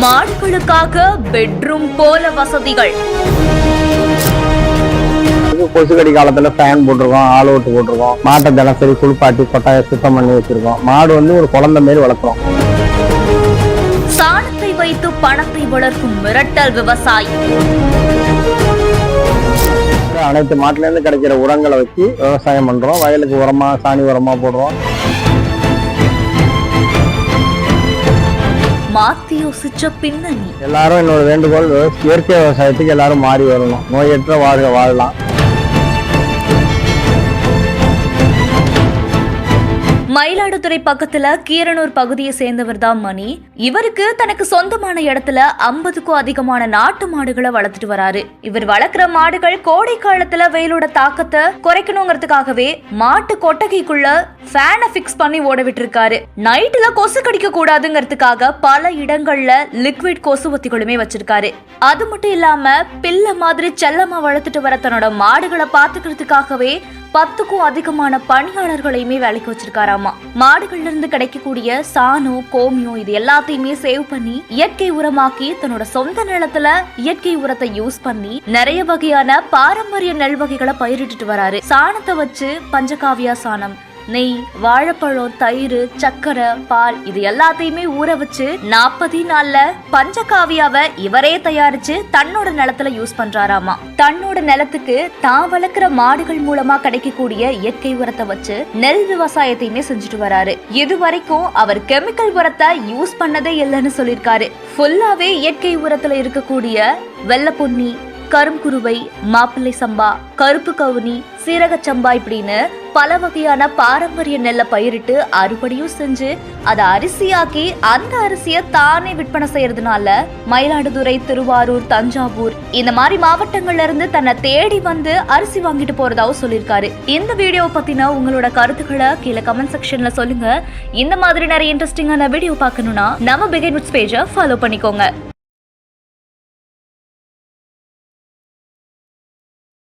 மாடுகளுக்காக bedroom போல வசதிகள். கொசுக்கடி காலத்துல ஃபேன் போட்டிருக்கோம், ஆல் அவுட் போட்டிருக்கோம், மாட்டை தினசரி குளிப்பாட்டி கொட்டாய சுத்தம் பண்ணி வச்சிருக்கோம். மாடு ஒரு குழந்தை மாரி வளர்க்குறோம். சாணத்தை வைத்து பணத்தை வளர்க்கும் மிரட்டல் விவசாயி. அனைத்து மாட்டுல இருந்து கிடைக்கிற உரங்களை வச்சு விவசாயம் பண்றோம். வயலுக்கு உரமா சாணி உரமா போடுறோம். மாத்தி யோசிச்ச பின்னணி. எல்லாரும் என்னோட வேண்டுகோள், இயற்கை விவசாயத்துக்கு எல்லாரும் மாறி வரணும். நோயற்ற வாழ்க வாழலாம். மயிலாடுதுறை பக்கத்துல கீரனூர் பகுதியை சேர்ந்தவர் தான் மணி. இவருக்கு தனக்கு சொந்தமான இடத்துல 50க்கும் அதிகமான நாட்டு மாடுகளை வளர்த்துட்டு வராரு. இவர் வளர்க்குற மாடுகள் கோடை காலத்துல வெயிலோட தாக்கத்தை குறைக்கணுங்கிறதுக்காகவே மாட்டு கொட்டகைக்குள்ள ஃபேனை பிக்ஸ் பண்ணி ஓட விட்டுருக்காரு. நைட்ல கொசு கடிக்க கூடாதுங்கிறதுக்காக பல இடங்கள்ல லிக்விட் கொசுவத்திகளுமே வச்சிருக்காரு. அது மட்டும் இல்லாம பிள்ளை மாதிரி செல்லமா வளர்த்துட்டு வர தன்னோட மாடுகளை பாத்துக்கிறதுக்காகவே 10க்கும் அதிகமான பணியாளர்களையுமே வேலைக்கு வச்சிருக்காராமா. மாடுகள்ல இருந்து கிடைக்கக்கூடிய சாணம், கோமியம் இது எல்லாத்தையுமே சேவ் பண்ணி இயற்கை உரமாக்கி தன்னோட சொந்த நிலத்துல இயற்கை உரத்தை யூஸ் பண்ணி நிறைய வகையான பாரம்பரிய நெல் வகைகளை பயிரிட்டு வராரு. சாணத்தை வச்சு பஞ்சகாவியா சாணம், நெய், வாழைப்பழம், தயிர், சக்கரை, பால் இது எல்லாத்தையுமே ஊற வச்சு 40 நாள்ல பஞ்சகாவியாவை இவரே தயாரிச்சு தன்னோட நிலத்துல யூஸ் பண்றாராமா. தன்னோட நிலத்துக்கு தான் வளர்க்குற மாடுகள் மூலமா கிடைக்கக்கூடிய இயற்கை உரத்தை வச்சு நெல் விவசாயத்தையுமே செஞ்சுட்டு வராரு. இது வரைக்கும் அவர் கெமிக்கல் உரத்தை யூஸ் பண்ணதே இல்லைன்னு சொல்லியிருக்காரு. ஃபுல்லாவே இயற்கை உரத்துல இருக்கக்கூடிய வெள்ளை, கரும்புருவை, மாப்பிள்ளை சம்பா, கருப்பு கவுனி, சீரக சம்பா இப்படின்னு பல வகையான பாரம்பரிய நெல்லை பயிரிட்டு அறுவடையும் செஞ்சு அதை அரிசியாக்கி அந்த அரிசியை தானே விற்பனை செய்யறதுனால மயிலாடுதுறை, திருவாரூர், தஞ்சாவூர் இந்த மாதிரி மாவட்டங்கள்ல இருந்து தன்னை தேடி வந்து அரிசி வாங்கிட்டு போறதாவும் சொல்லியிருக்காரு. இந்த வீடியோ பத்தின உங்களோட கருத்துக்களை கீழே கமெண்ட் செக்ஷன்ல சொல்லுங்க. இந்த மாதிரி நிறைய இன்ட்ரெஸ்டிங்கான வீடியோ பார்க்கணும்னா நம்ம பிகைன் விட்ஸ் பேஜை ஃபாலோ பண்ணிக்கோங்க.